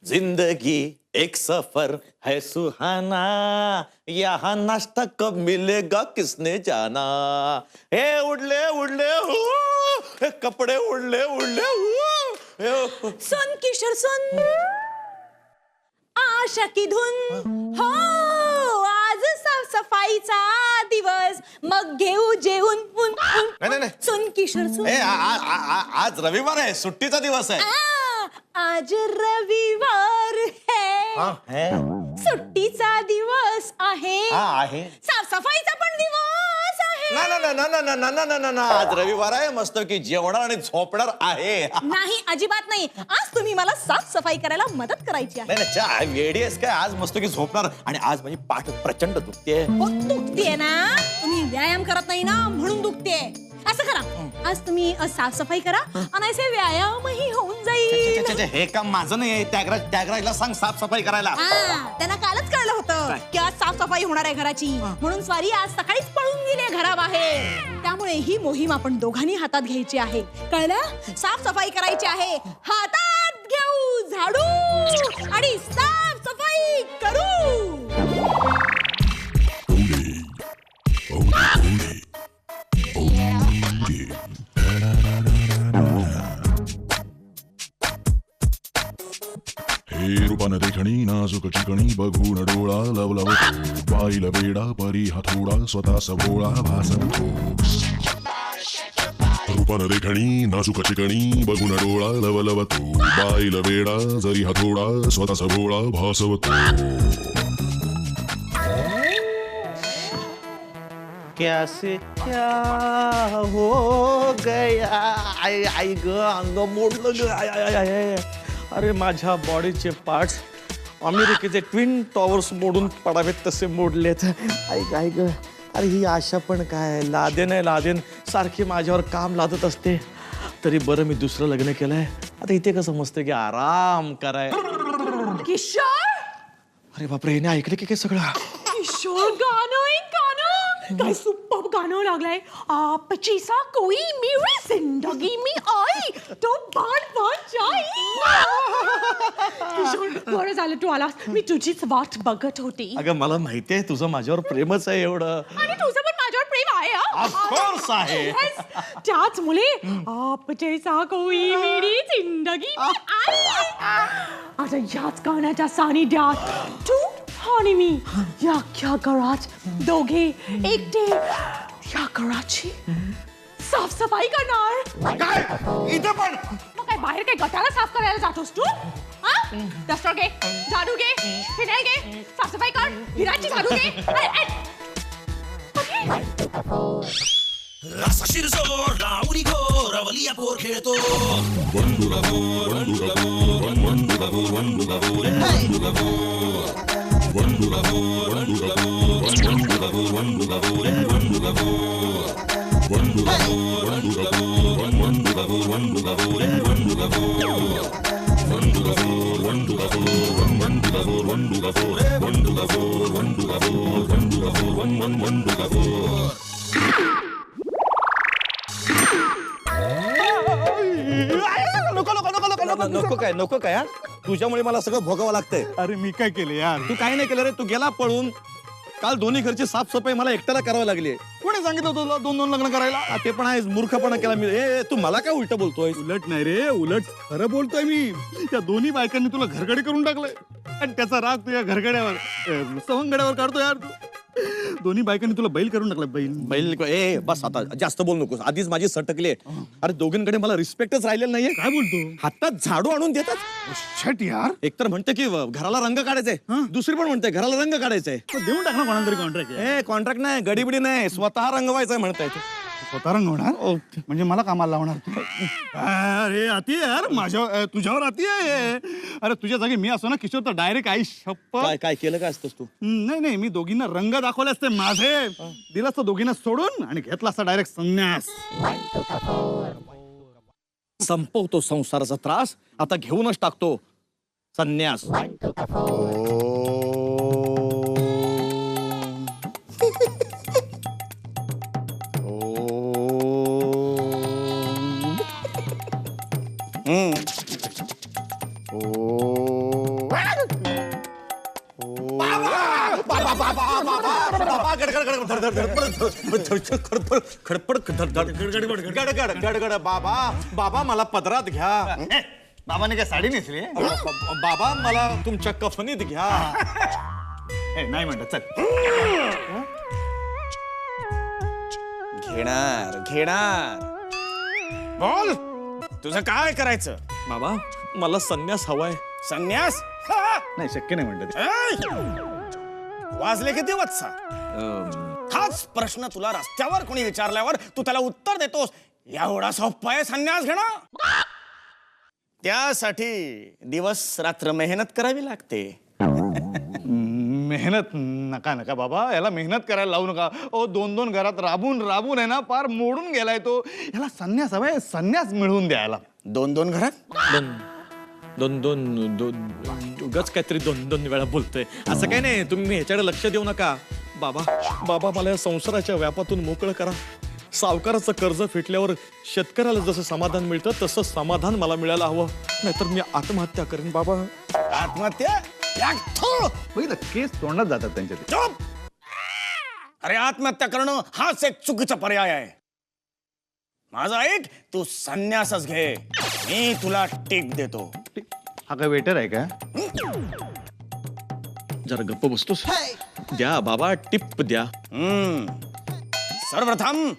जिंदगी एक सफर है सुहाना, यहाँ नाश्ता कब मिलेगा किसने जाना. हे उडले उडले हो, हे कपडे उडले उडले हो. सुन किशोर सुन, आशा की धुन हो. आज साफसफाईचा दिवस, मग घेऊ जेवून उन नाही, नाही. सुन किशोर सुन. आज रविवार आहे, सुट्टीचा दिवस आहे. आज रविवार है, सुट्टीचा दिवस आहे. आहे. साफसफाईचा पण दिवस आहे. ना आज रविवार आहे, मस्त की जेवणार आणि झोपणार आहे. नाही, अजिबात नाही. आज तुम्ही मला साफसफाई करायला मदत करायची आहे. नाही चहा वेडी आहेस काय? आज मस्त की झोपणार आणि आज माझी पाठ प्रचंड दुखते. हो, दुखतेय ना. तुम्ही व्यायाम करत नाही ना म्हणून दुखते. असं करा, आज तुम्ही साफसफाई करा आणि असे व्यायामही होऊन जाईल. हे काम माझं नाही. त्यागराजला सांग साफसफाई करायला. त्यांना कालच कळलं होतं की आज साफसफाई होणार आहे घराची, म्हणून स्वारी आज सकाळीच पळून गेले घराबाहेर. त्यामुळे ही मोहीम आपण दोघांनी हातात घ्यायची आहे, कळलं? साफसफाई करायची आहे. हातात घेऊ झाडू आणि साफसफाई करू. हे रूपान देखणी नाजूक चिकणी बघून डोळा लवलवतो. बाईला वेडा परी हातोडा स्वतः सबोळा भासवतो. रूपान देखणी नाजूक चिकणी बघून डोळा लवलवतो. बाईला वेडा जरी हातोडा स्वतः सबोळा भासवतो. कैसे क्या हो गया? आई ग, अंग मोडलं ग. आय. अरे माझ्या बॉडीचे पार्ट्स अमेरिकेचे ट्विन टॉवर्स मोडून पडावेत तसे मोडलेत. आई ग. अरे ही आशा पण काय, लादेन सारखी माझ्यावर काम लादत असते. तरी बरं मी दुसरं लग्न केलंय. आता इथे कसं मस्त की आराम कराय. किशोर, अरे बापरे, हिने ऐकलं की काय सगळं? किशोर, गाणं काय सुपर गाणं लागलंय. आपची सा कोई मेरी जिंदगी में आई तो बाण जाई. किशोर, बरं झालं तू आलास. मी तुझीच वाट बघत होती. अगं मला माहिती आहे तुझं माझ्यावर प्रेमच आहे एवढं. आणि तुझं पण माझ्यावर प्रेम आहे. Of course आहे. Yes. त्याच मुले आप जैसा कोई मेरी जिंदगी में आई. आता याच गाण्याच्या सानिध्यात तू आणि मी या घरात दोघे एकटे या घराची साफसफाई करणार. काय इथे पण? मग काय बाहेर काय गटाला साफ करायला जातोस तू? डस्टर घे, झाडू घे, फिनाईल घे, साफसफाई कर, घराची झाडू घे. असा शिरजोर लावणी घोर अवलिया पोर खेळतो. नको काय हा? तुझ्यामुळे मला सगळं भोगावं लागतंय. अरे मी काय केलं यार? तू काय नाही केलं रे, तू गेला पळून. काल दोन्ही घरची साफसफाई मला एकट्याला करावी लागली. कोणी सांगितलं तुला दोन लग्न करायला? ते पण आहेस, मूर्खपणा केला मी. तू मला काय उलट बोलतोय? उलट नाही रे, उलट खरं बोलतोय मी. त्या दोन्ही बायकांनी तुला घरगडी करून टाकलंय आणि त्याचा राग तुझ्या घरगड्यावर सवंगड्यावर काढतो यार. दोन्ही बायकांनी तुला बैल करून टाकलं. बैल बस, आता जास्त बोल नकोस. आधीच माझी सटकली. अरे दोघींकडे मला रिस्पेक्टच राहिलेला नाहीये. काय बोलतो? हातात झाडू आणून देतात. छट यार. एकतर म्हणते की घराला रंग काढायचंय, दुसरी पण म्हणते घराला रंग काढायचंय. देऊन टाक ना कोणाला तरी कॉन्ट्रॅक्ट. कॉन्ट्रॅक्ट नाही, गडीबिडी नाही, स्वतः रंगवायचंय म्हणताय. स्वतः रंग होणार म्हणजे मला कामाला लावणार? अरे अति यार, माझ्या तुझ्यावर अति आहे. अरे तुझ्या जागी मी असो ना किशोर तर डायरेक्ट आई शप्पथ. काय केलं काय असतोस तू? नाही मी दोघींना रंग दाखवले असते माझे. दिलं असतं दोघींना सोडून आणि घेतला असता डायरेक्ट संन्यास. संपवतो संसाराचा त्रास, आता घेऊनच टाकतो संन्यास. ओ गडगड बाबा बाबा मला पदरात घ्या. बाबाने काय साडी नेसली बाबा मला तुमच्या कफनीत घ्या. नाही म्हणत चल. घेणार बोल तुझं काय करायचं. बाबा मला संन्यास हवाय. संन्यास नाही शक्य नाही म्हणत. वाजले किती वत्सा. हाच प्रश्न तुला रस्त्यावर कोणी विचारल्यावर तू त्याला उत्तर देतोस एवढा सोपा आहे संन्यास घेणं. त्यासाठी दिवस रात्र मेहनत करावी लागते. मेहनत नका नका बाबा, याला मेहनत करायला लावू नका. ओ 2-2 घरात राबून राबून आहे ना पार मोडून गेलाय तो. याला संन्यास हवाय, संन्यास मिळवून द्यायला. 2-2 घरात दोन उगाच काहीतरी 2-2 वेळा बोलतोय. असं काही नाही, तुम्ही ह्याच्याकडे लक्ष देऊ नका. बाबा बाबा मला या संसाराच्या व्यापातून मोकळं करा. सावकाराचं कर्ज फिटल्यावर शेतकऱ्याला जसं समाधान मिळतं तसं समाधान मला मिळायला हवं. नाहीतर मी आत्महत्या करेन बाबा. आत्महत्या या थो. बघितलं केस तोंडात जातात त्यांच्या ते. चुप. अरे आत्महत्या करणं हाच एक चुकीचा पर्याय आहे. माझा ऐक, तू संन्यासच घे. मी तुला टिप देतो. हा काय वेटर आहे का? जरा गप्प बसतोस. द्या बाबा टिप द्या. सर्वप्रथम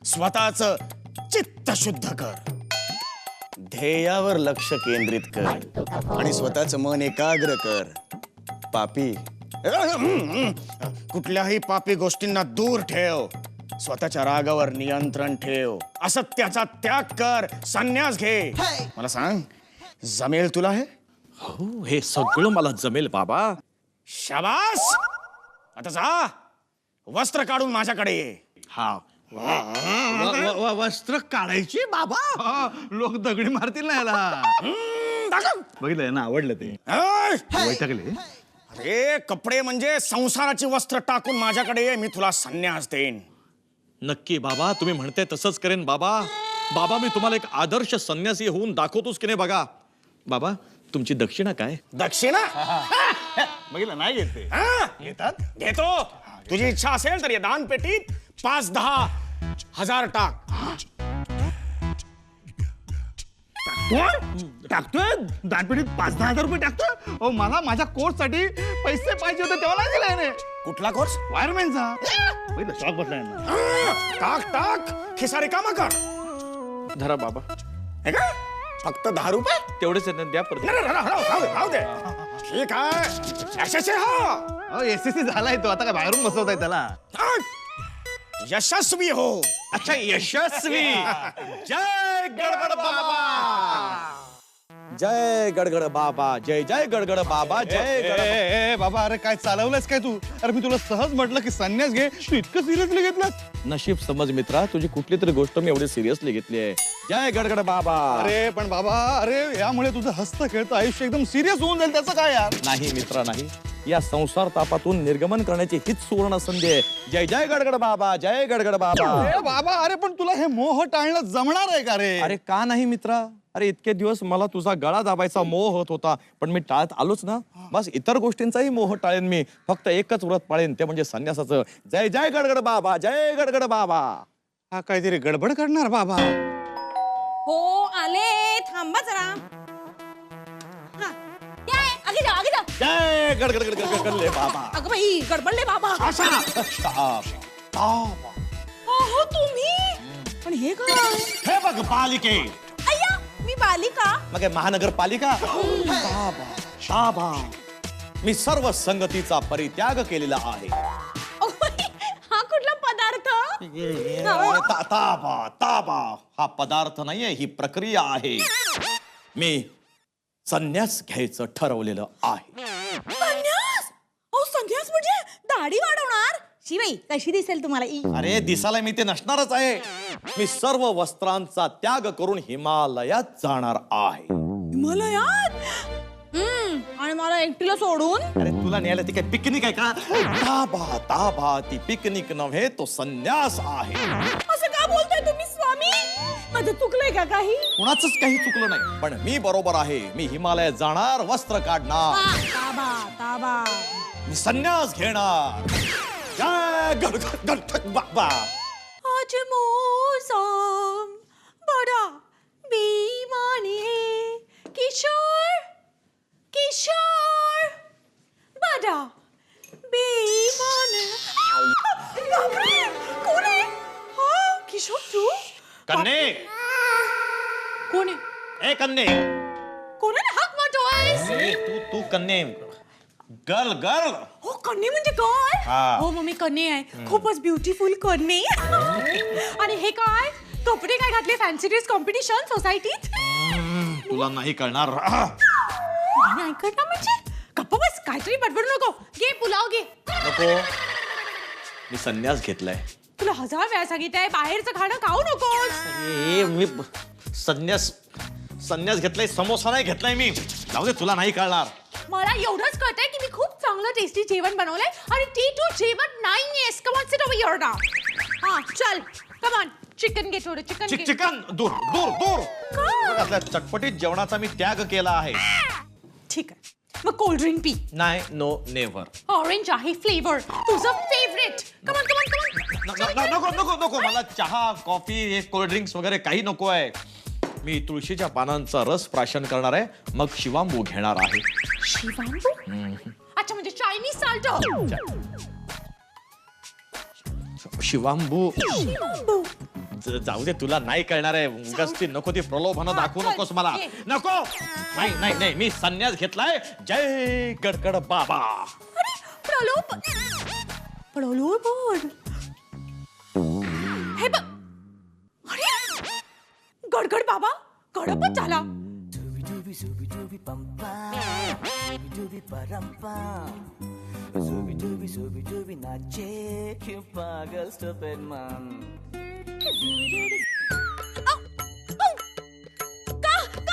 स्वतःच चित्त शुद्ध कर. ध्येयावर लक्ष केंद्रित कर आणि स्वतःच मन एकाग्र कर. पापी कुठल्याही पापी गोष्टींना दूर ठेव. स्वतःच्या रागावर नियंत्रण ठेव. असत्याचा त्याग कर. संन्यास घे. मला सांग, जमेल तुला हे? हो हे सगळं मला जमेल बाबा. शाबास. आता जा, वस्त्र काढून माझ्याकडे ये. हा वस्त्र काढायची बाबा? लोक दगडी मारतील ना याला. बघितलं ना, आवडलं ते. वैतागले. अरे कपडे म्हणजे संसाराची वस्त्र टाकून माझ्याकडे ये. मी तुला संन्यास देईन. नक्की बाबा, तुम्ही म्हणते तसंच करेन बाबा. बाबा मी तुम्हाला एक आदर्श संन्यासी होऊन दाखवतोच की नाही बघा. बाबा तुमची दक्षिणा काय? दक्षिणा बघितलं नाही येते. घेतात घेतो. तुझी इच्छा असेल तर या दान पेटीत 5-10 हजार टाक. टाकतोय दानपेटीत 5-10 हजार रुपये टाकतोय. ओ मला माझ्या कोर्स साठी पैसे पाहिजे होते तेव्हा नाही दिले याने. कुठला कोर्स? वायरमॅनचा. बघितलं शॉक बसला यांना. टाक टाक. खिसा रिकामा कर. धरा बाबा. हे का? फक्त 10 रुपये? तेवढेच आहेत ना, द्या परत. नाही, नाही, राहू दे. ठीक आहे. यशस्वी हो. एसएससी झालाय तो, आता काय बाहेरून बसवताय त्याला. यशस्वी हो. अच्छा यशस्वी. जय गडगड बाबा. जय गडगड बाबा. जय जय गडगड बाबा. जय गड. बाबा अरे काय चालवलंयस काय तू? अरे मी तुला सहज म्हटलं की संन्यास घे, तू इतकं सिरियसली घेतलं. नशीब समज मित्रा, तुझी कुठली तरी गोष्ट मी एवढी सिरियसली घेतली आहे. जय गडगड बाबा. अरे पण बाबा, अरे यामुळे तुझं हस्त खेळतं आयुष्य एकदम सिरियस होऊन जाईल. त्याचं काय यार? नाही मित्रा नाही. या संसार तापातून निर्गमन करण्याची हीच सुवर्ण संधी आहे. जय जय गडगड बाबा. जय गडगड बाबा. अरे बाबा, अरे पण तुला हे मोह टाळणं जमणार आहे का रे? अरे का नाही मित्रा? अरे इतके दिवस मला तुझा गळा दाबायचा मोह होत होता, पण मी टाळत आलोच ना. बस इतर गोष्टींचाही मोह टाळेन मी. फक्त एकच व्रत पाळेन, ते म्हणजे संन्यासाचं. जय जय गडगड बाबा. जय गडगड बाबा. हा काहीतरी गडबड करणार बाबा. हो आले. थांबा जरा. हा काय? आगे जा आगे जा. जय गडगड गडगड गडले बाबा. अगं बाई गडबडले बाबा. हो तुम्ही पण हे काय? हे बघ बालिके. अय्या मी बालिका. मग महानगरपालिका. ताबा. मी सर्व संगतीचा परित्याग केलेला आहे. अगं बाई, हा कुठला पदार्थ? ताबा ताबा हा पदार्थ नाहीये, ही प्रक्रिया आहे. मी संन्यास घ्यायचं ठरवलेलं आहे. संन्यास? अहो संन्यास म्हणजे दाढी वाढवणार? शिवाई कशी दिसेल तुम्हाला? अरे दिसायला मी ते नसणारच आहे. मी सर्व वस्त्रांचा त्याग करून हिमालयात जाणार आहे. हिमालयात? आणि मला एकटीला सोडून? अरे तुला न्यायला ती काय पिकनिक आहे का? ताबा ताबा ती पिकनिक नव्हे, तो संन्यास आहे. असं का बोलताय तुम्ही स्वामी? माझं चुकलंय का काही? कुणाचंच काही चुकलं नाही, पण मी बरोबर आहे. मी हिमालयात जाणार, वस्त्र काढणार. ताबा ताबा. मी संन्यास घेणार. जय गणपती बाप्पा. आज मौसम बड़ा बेईमानी है. किशोर किशोर बड़ा बेईमान है. बापरे, कोण आहे? हा, किशोर तू? कन्ने. कोण आहे? ए कन्ने. कोणाला हाक मारतोयस? तू कन्ने. Girl girl. हो, कन्ने म्हणजे काय? हा. हो मम्मी, कन्ने आहे. खूपच ब्युटिफुल कन्ने. आणि हे काय कपडे काय घातले? फॅन्सी ड्रेस कॉम्पिटिशन सोसायटीत? तुला नाही कळणार. नाही ऐकत म्हणजे गप्प बस, काहीतरी बडबड नको. घे पुलाव घे. नको. मी संन्यास घेतलाय. तुला 1000 वेळा सांगितलंय बाहेरचं खाणं खाऊ नकोस. ए मी संन्यास घेतलाय, समोसा नाही घेतलाय मी. जाऊ दे, तुला नाही कळणार. मला एवढंच कळतंय की मी खूप चांगलं टेस्टी जेवण बनवलंय आणि ती तू जेवण नाहीयेस. Come on, sit over here now. हा चल, कम ऑन, चिकन घे थोडं. चिकन घे. चिकन दूर दूर दूर. का? असल्या चटपटीत जेवणाचा मी त्याग केला आहे. ठीक आहे, मग कोल्ड ड्रिंक पी. नाही, नो नेव्हर. ऑरेंज आहे फ्लेवर, तुझं favourite. Come on come on come on. नको नको नको. मला चहा कॉफी हे कोल्ड ड्रिंक्स वगैरे काही नको आहे. मी तुळशीच्या पानांचा रस प्राशन करणार आहे, मग शिवांबू घेणार आहे. शिवांबू? अच्छा, म्हणजे चायनीज साल्ट. शिवांबू. शिवांबू. जाऊ दे, तुला नाही कळणार आहे. उगाच ती नको ती प्रलोभनं दाखवू नकोस मला. नको. नाही नाही नाही, मी संन्यास घेतलाय. जय गडगड बाबा. अरे प्रलोभ. प्रलोभन. हे बघ. अरे गडगड बाबा गडपच झाला. का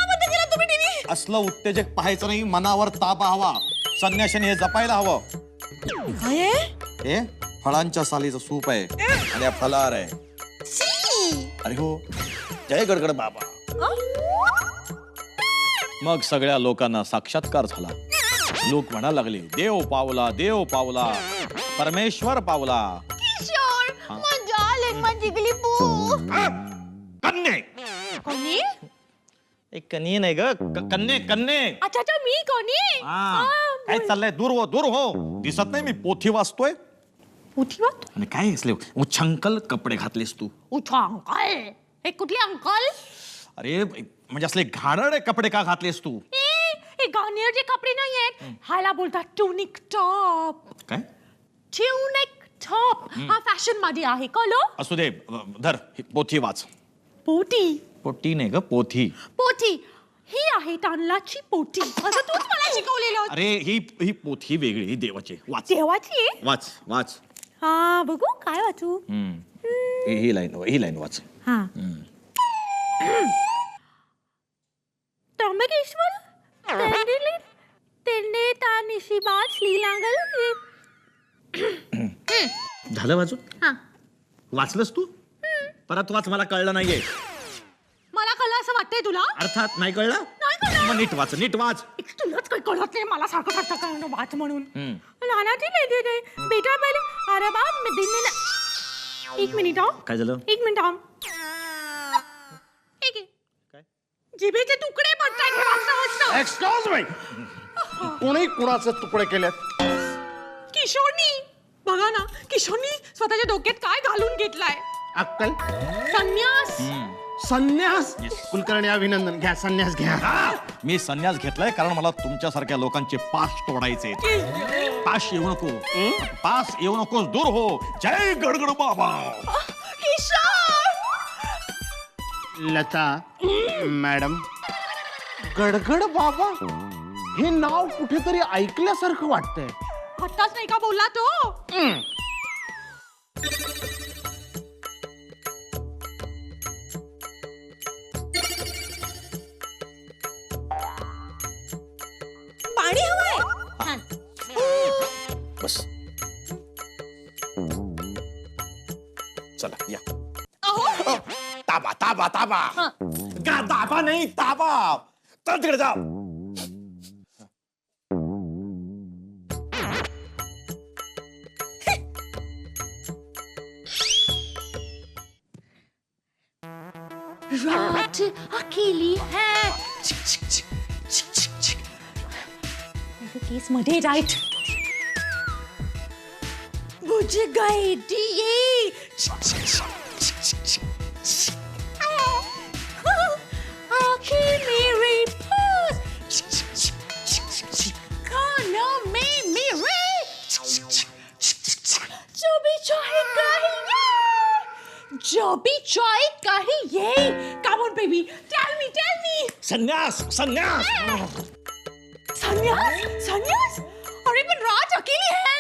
बंद केला तुम्ही टीव्ही? असलं उत्तेजक पाहायचं नाही. मनावर ताबा हवा. संन्याशाने हे जपायला हवं. काय? हे फळांच्या सालीचं सूप आहे आणि हा फलार आहे. अरे हो. जय गडगड बाबा. मग सगळ्या लोकांना साक्षात्कार झाला. लोक म्हणायला लागले, देव पावला, देव पावला, परमेश्वर पावला. किशोर, मजा आली जिगली पू. कन्ने. कोणी? एक कन्ये नाही ग, कन्ने कन्ने. अच्छा अच्छा, मी कोणी? काय चाललंय? दूर हो, दूर हो. दिसत नाही मी पोथी वाचतोय. पोथी वाचतो? आणि काय असले उच्छंकल कपडे घातलेस तू. उठा अंकल. हे कुठले अंकल? अरे म्हणजे असले घाणेरडे कपडे का घातलेस तू? हे गार्नियरचे कपडे नाही आहेत. ह्याला बोलतात ट्युनिक टॉप. काय? Tunic top. हा फॅशन मध्ये आहे कलो. असू दे, धर ही पोथी वाच. पोटी. पोटी नाही ग, पोथी. पोथी ही आहे तांदळाची पोटी. असं तूच मला शिकवलेलं. अरे ही पोथी वेगळी, ही देवाची. वाच देवाची आहे? वाच वाच. हा बघू काय वाचू. ही लाईन वाच. हा. त्र्यंबकेश्वर तेंडे तानिशी बाज लीलांगल. झालं वाचून? हा. वाचलंस तू? परत वाच, मला कळलं नाहीये. मला कळलं असं वाटतंय तुला? अर्थात नाही कळलं. नाही कळलं. मग नीट वाच, नीट वाच. तुलाच काही कळत नाही. मला सारखं सारखं कळणं वाच म्हणून. लहानाची लेते ते बेटा पहिले. अरे बाप मी दिन ना. एक मिनिट हा. काय झालं? एक मिनिट हा. काय? जिभेचे तुकडे पडतायत हे वाचता वाचता. Excuse me. कोणी कुणाचे तुकडे केलेत? किशोरनी. बघा ना, किशोरनी स्वतःच्या डोक्यात काय घालून घेतलाय. अक्कल. संन्यास. संन्यास. कुलकर्णी अभिनंदन. घ्या संन्यास घ्या. मी संन्यास घेतलाय कारण मला तुमच्यासारख्या लोकांचे पास तोडायचे. पास येऊ नको. पास येऊ नकोस, दूर हो. जय गडगड बाबा. किशोर. लता मॅडम, गडगड बाबा हे नाव कुठेतरी ऐकल्यासारखं वाटतंय. आत्ताच नाही का बोलला तो? पाणी हवंय. छान. बस. चला या. अहो. ताबा ताबा ताबा. का ताबा नाही, ताबा. चल तिकडे जा. रात अकेली है केस मध्ये राईट बुझ गए दिए आंखें मेरी खाना में मेरे जो भी चाहे कहिए come on baby tell me संन्यास संन्यास संन्यास संन्यास अरे पण राज अकेली है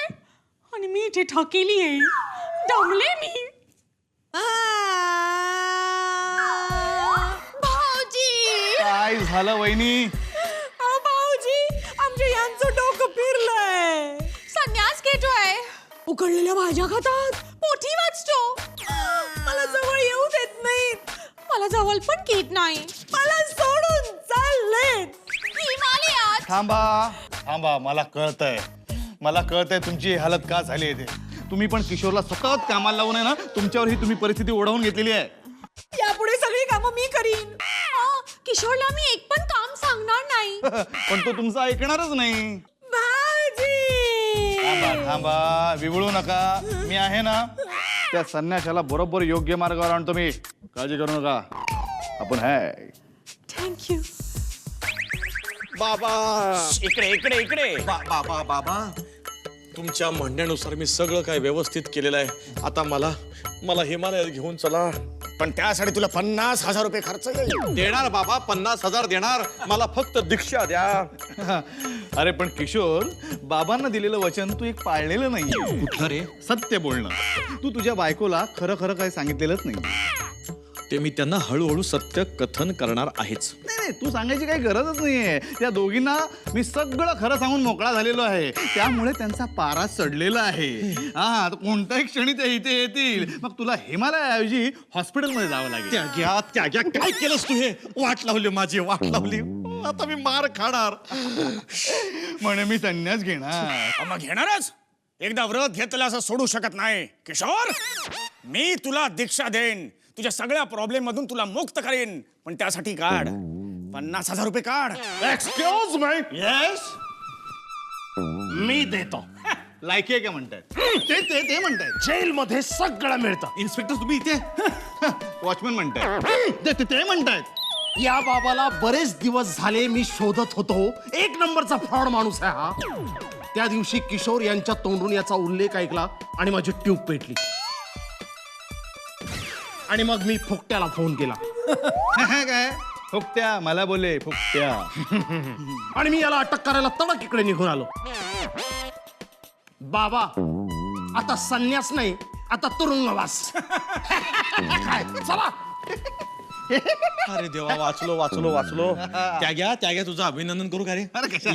आणि मी इथे थकेली आहे दमले मी भाऊजी काय झालं वहिनी? भाऊजी आमच्या यांचं डोकं फिरलंय संन्यास घेतोय उकडलेल्या भाज्या खातात पोथी वाचतो मला जवळ येऊ देत नाही मला जवळ पण घेत नाही मला सोडून चालले हिमालयात थांबा मला कळतंय तुमची हालत का झाली आहे ते. तुम्ही पण किशोरला सतत कामाला लावून आहे ना तुमच्यावर ही तुम्ही परिस्थिती ओढवून घेतलेली आहे. यापुढे सगळी कामं मी करीन किशोरला मी एक पण काम सांगणार नाही पण तो तुमचं ऐकणारच नाही. भाऊजी थांबा विवळू नका मी आहे ना त्या संन्याशाला बरोबर योग्य मार्गावर आणतो मी काळजी करू नका आपण आहे. थँक्यू बाबा इकडे बाबा बाबा तुमच्या म्हणण्यानुसार मी सगळं काय व्यवस्थित केलेलं आहे. आता मला हिमालयात घेऊन चला. पण त्यासाठी तुला 50,000 रुपये खर्च येईल. देणार बाबा 50,000 देणार. मला फक्त दीक्षा द्या. अरे पण किशोर बाबांना दिलेलं वचन तू एक पाळलेलं नाहीये. कुठलं रे? सत्य बोलणं. तू तुझ्या बायकोला खरं काही सांगितलेलंच नाही. ते मी त्यांना हळूहळू सत्य कथन करणार आहेच. नाही तू सांगायची काही गरजच नाहीये. त्या दोघींना मी सगळं खरं सांगून मोकळा झालेलो आहे. त्यामुळे त्यांचा पारा चढलेला आहे. हा कोणत्याही क्षणी ते इथे येतील. मग तुला हिमालयाऐवजी हॉस्पिटलमध्ये जावं लागेल. त्याग्या काय केलंस तू? हे वाट लावली माझी वाट लावली. आता मी मार खाणार. म्हणे मी संन्यास घेणार. मग घेणारच. एकदा व्रत घेतलं असं सोडू शकत नाही. किशोर मी तुला दीक्षा देईन. तुझ्या सगळ्या प्रॉब्लेम मधून तुला मुक्त करेन. पण त्यासाठी काढ 50,000 रुपये काढ. Excuse me. येस मी देतो. लायकी आहे का म्हणतायत? ते म्हणतायत जेल मध्ये सगळं मिळतं. इन्स्पेक्टर तुम्ही इथे वॉचमॅन म्हणतायत ते म्हणतायत. या बाबाला बरेच दिवस झाले मी शोधत होतो. एक नंबरचा फ्रॉड माणूस आहे हा. त्या दिवशी किशोर यांच्या तोंडून याचा उल्लेख ऐकला आणि माझी ट्यूब पेटली. आणि मग मी फुकट्याला फोन केला. काय फुकट्या मला बोले फुकट्या. आणि मी याला अटक करायला तडक इकडे निघून आलो. बाबा आता संन्यास नाही आता तुरुंगवास. काय चला. अरे देवा वाचलो. त्याग्या तुझं अभिनंदन करू का रे?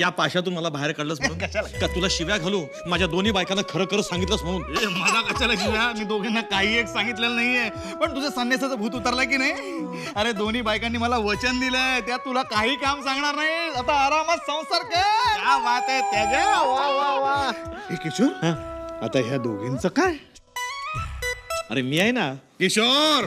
या पाशातून मला बाहेर काढलंस म्हणून का तुला शिव्या घालू? माझ्या दोन्ही बायकांना खरं सांगितलंस म्हणून? मला कशाला शिव्या? मी दोघींना काही एक सांगितलेलं नाहीये. पण तुझं संन्यासाचं भूत उतरलं की नाही? अरे दोन्ही बायकांनी मला वचन दिलंय त्यात तुला काही काम सांगणार नाही. आता आरामात संसार कर. क्या बात आहे त्याग्या. वा हे किशोर आता ह्या दोघींचं काय? अरे मी आहे ना किशोर